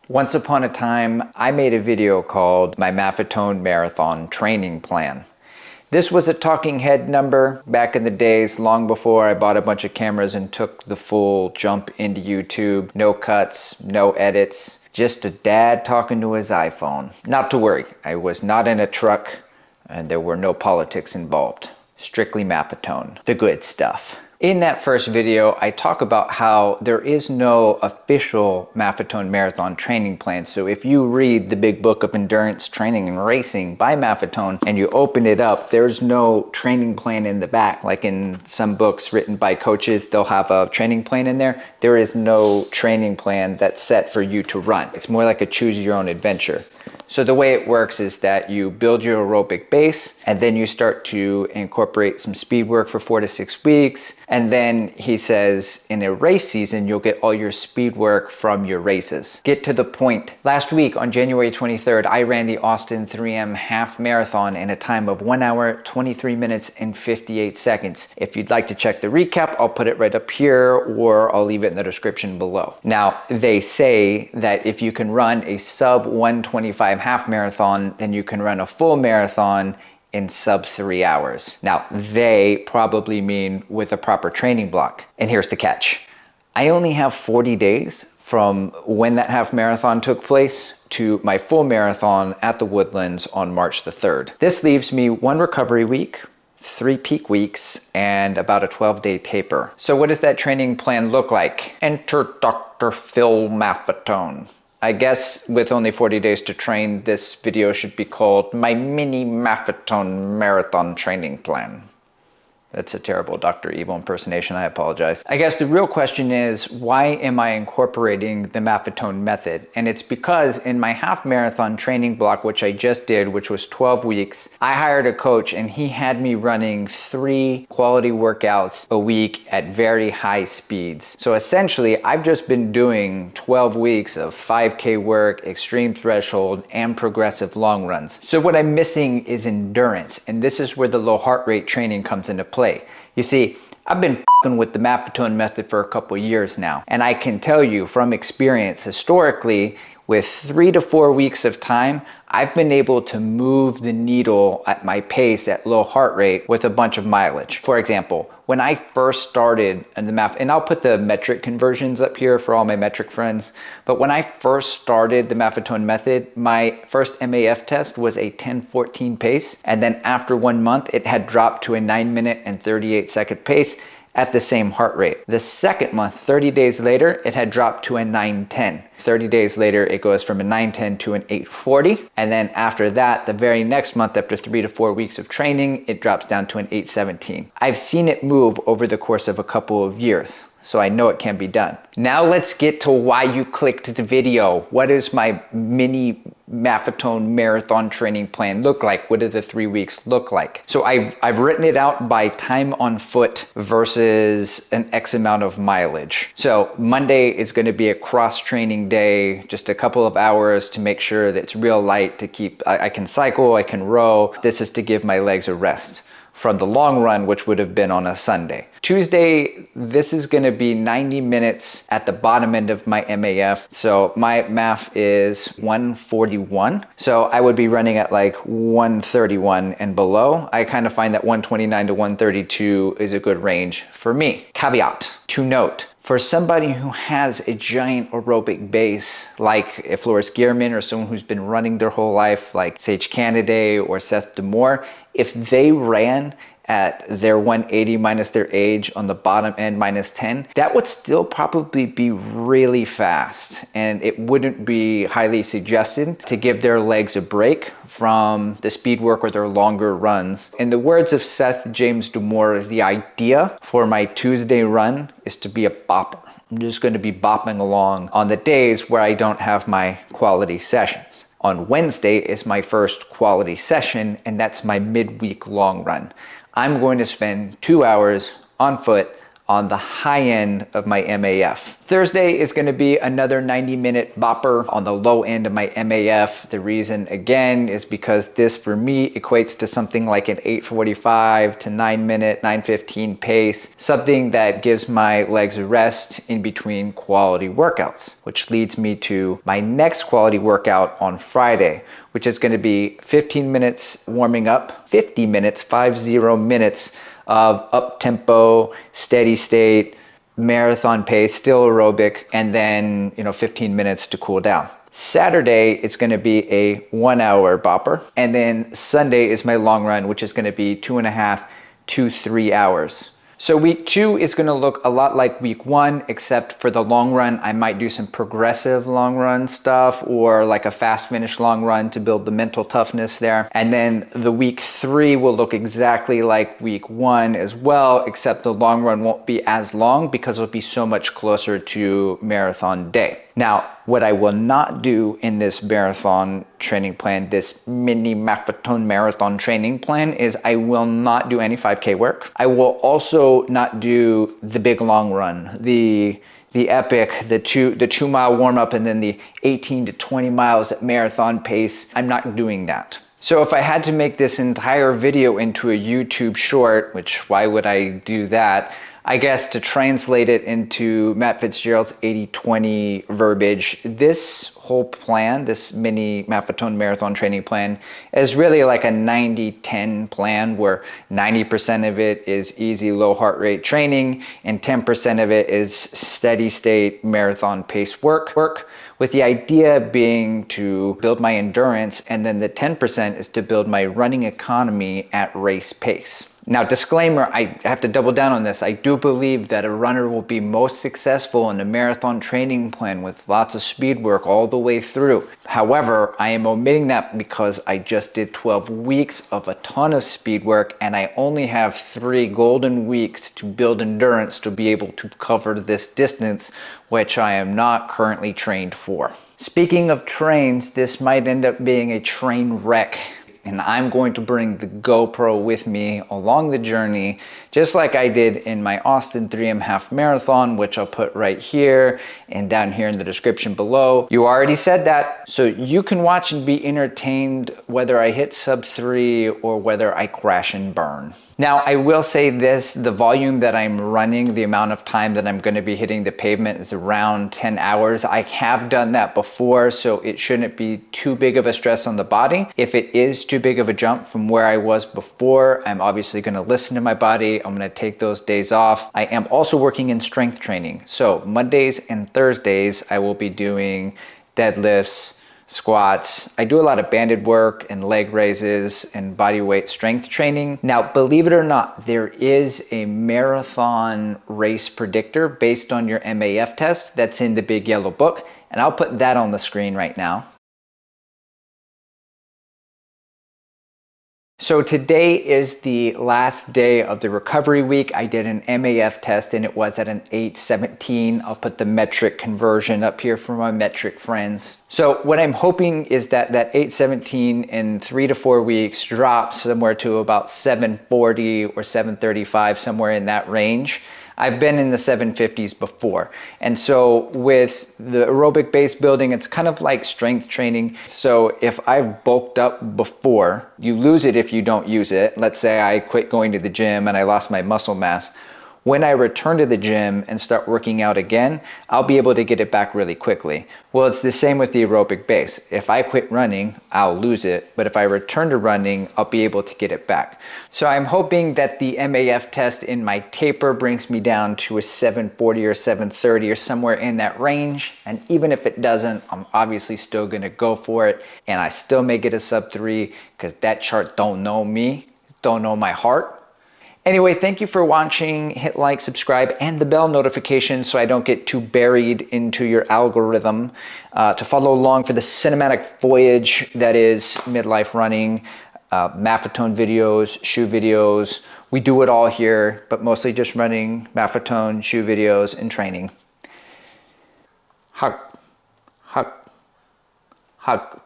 Once upon a time, I made a video called my Maffetone Marathon Training Plan. This was a talking head number back in the days, long before I bought a bunch of cameras and took the full jump into YouTube. No cuts, no edits, just a dad talking to his iPhone. Not to worry, I was not in a truck and there were no politics involved. Strictly Maffetone, the good stuff. In that first video, I talk about how there is no official Maffetone Marathon training plan. So if you read the big book of endurance training and racing by Maffetone and you open it up, there's no training plan in the back. Like in some books written by coaches, they'll have a training plan in there. There is no training plan that's set for you to run. It's more like a choose your own adventure. So the way it works is that you build your aerobic base and then you start to incorporate some speed work for 4 to 6 weeks. And then he says in a race season, you'll get all your speed work from your races. Get to the point. Last week on January 23rd, I ran the Austin 3M half marathon in a time of 1 hour, 23 minutes and 58 seconds. If you'd like to check the recap, I'll put it right up here or I'll leave it in the description below. Now, they say that if you can run a sub 125 half marathon, then you can run a full marathon in sub 3 hours. Now, they probably mean with a proper training block. And here's the catch. I only have 40 days from when that half marathon took place to my full marathon at the Woodlands on March the 3rd. This leaves me 1 recovery week, 3 peak weeks, and about a 12-day taper. So what does that training plan look like? Enter Dr. Phil Maffetone. I guess with only 40 days to train, this video should be called my mini Maffetone Marathon Training Plan. That's a terrible Dr. Evil impersonation, I apologize. I guess the real question is, why am I incorporating the Maffetone method? And it's because in my half marathon training block, which I just did, which was 12 weeks, I hired a coach and he had me running 3 quality workouts a week at very high speeds. So essentially, I've just been doing 12 weeks of 5K work, extreme threshold, and progressive long runs. So what I'm missing is endurance, and this is where the low heart rate training comes into play. You see, I've been f***ing with the Maffetone method for a couple years now, and I can tell you from experience, historically, with 3 to 4 weeks of time, I've been able to move the needle at my pace at low heart rate with a bunch of mileage. For example, when I first started in the and I'll put the metric conversions up here for all my metric friends, but when I first started the Maffetone method, my first MAF test was a 10:14 pace, and then after 1 month, it had dropped to a 9 minute and 38 second pace at the same heart rate. The second month, 30 days later, it had dropped to a 9:10. 30 days later, it goes from a 9:10 to an 8:40. And then after that, the very next month, after 3 to 4 weeks of training, it drops down to an 8:17. I've seen it move over the course of a couple of years, so I know it can be done. Now let's get to why you clicked the video. What does my mini Maffetone Marathon Training Plan look like? What do the 3 weeks look like? So I've written it out by time on foot versus an X amount of mileage. So Monday is going to be a cross training day, just a couple of hours to make sure that it's real light to keep, I can cycle, I can row. This is to give my legs a rest from the long run, which would have been on a Sunday. Tuesday, this is gonna be 90 minutes at the bottom end of my MAF. So my MAF is 141. So I would be running at like 131 and below. I kind of find that 129 to 132 is a good range for me. Caveat to note, for somebody who has a giant aerobic base, like a Floris Gierman or someone who's been running their whole life, like Sage Canaday or Seth D'Amour, if they ran at their 180 minus their age on the bottom end minus 10, that would still probably be really fast. And it wouldn't be highly suggested to give their legs a break from the speed work or their longer runs. In the words of Seth James D'Amour, the idea for my Tuesday run is to be a bopper. I'm just going to be bopping along on the days where I don't have my quality sessions. On Wednesday is my first quality session, and that's my midweek long run. I'm going to spend 2 hours on foot on the high end of my MAF. Thursday is going to be another 90-minute bopper on the low end of my MAF. The reason, again, is because this for me equates to something like an 8:45 to 9-minute, 9:15 pace, something that gives my legs a rest in between quality workouts, which leads me to my next quality workout on Friday, which is going to be 15 minutes warming up, 50 minutes, 50 minutes of up-tempo, steady state, marathon pace, still aerobic, and then 15 minutes to cool down. Saturday is going to be a 1-hour bopper, and then Sunday is my long run, which is going to be 2.5 to 3 hours. So week 2 is going to look a lot like week 1, except for the long run, I might do some progressive long run stuff or like a fast finish long run to build the mental toughness there. And then the week 3 will look exactly like week 1 as well, except the long run won't be as long because it'll be so much closer to marathon day. Now, what I will not do in this marathon training plan, this mini Maffetone marathon training plan, is I will not do any 5K work. I will also not do the big long run, the epic, the 2-mile warm up, and then the 18 to 20 miles at marathon pace. I'm not doing that. So if I had to make this entire video into a YouTube short, which why would I do that? I guess to translate it into Matt Fitzgerald's 80-20 verbiage, this whole plan, this mini Maffetone marathon training plan, is really like a 90-10 plan where 90% of it is easy low heart rate training and 10% of it is steady state marathon pace work, with the idea being to build my endurance, and then the 10% is to build my running economy at race pace. Now, disclaimer, I have to double down on this. I do believe that a runner will be most successful in a marathon training plan with lots of speed work all the way through. However, I am omitting that because I just did 12 weeks of a ton of speed work and I only have 3 golden weeks to build endurance to be able to cover this distance, which I am not currently trained for. Speaking of trains, this might end up being a train wreck. And I'm going to bring the GoPro with me along the journey, just like I did in my Austin 3M half marathon, which I'll put right here and down here in the description below. You already said that, so you can watch and be entertained whether I hit sub 3 or whether I crash and burn. Now, I will say this, the volume that I'm running, the amount of time that I'm going to be hitting the pavement is around 10 hours. I have done that before, so it shouldn't be too big of a stress on the body. If it is too big of a jump from where I was before, I'm obviously going to listen to my body. I'm going to take those days off. I am also working in strength training. So Mondays and Thursdays, I will be doing deadlifts, squats. I do a lot of banded work and leg raises and body weight strength training. Now, believe it or not, there is a marathon race predictor based on your MAF test that's in the big yellow book, and I'll put that on the screen right now. So today is the last day of the recovery week. I did an MAF test and it was at an 8:17. I'll put the metric conversion up here for my metric friends. So what I'm hoping is that 8:17 in 3 to 4 weeks drops somewhere to about 7:40 or 7:35, somewhere in that range. I've been in the 750s before. And so with the aerobic base building, it's kind of like strength training. So if I've bulked up before, you lose it if you don't use it. Let's say I quit going to the gym and I lost my muscle mass. When I return to the gym and start working out again, I'll be able to get it back really quickly. Well, it's the same with the aerobic base. If I quit running, I'll lose it, but if I return to running, I'll be able to get it back. So I'm hoping that the MAF test in my taper brings me down to a 740 or 730 or somewhere in that range. And even if it doesn't, I'm obviously still gonna go for it. And I still may get a sub 3 because that chart don't know me, don't know my heart. Anyway, thank you for watching. Hit like, subscribe, and the bell notification so I don't get too buried into your algorithm. To follow along for the cinematic voyage that is midlife running, Maffetone videos, shoe videos. We do it all here, but mostly just running, Maffetone, shoe videos, and training. Hug, hug, hug.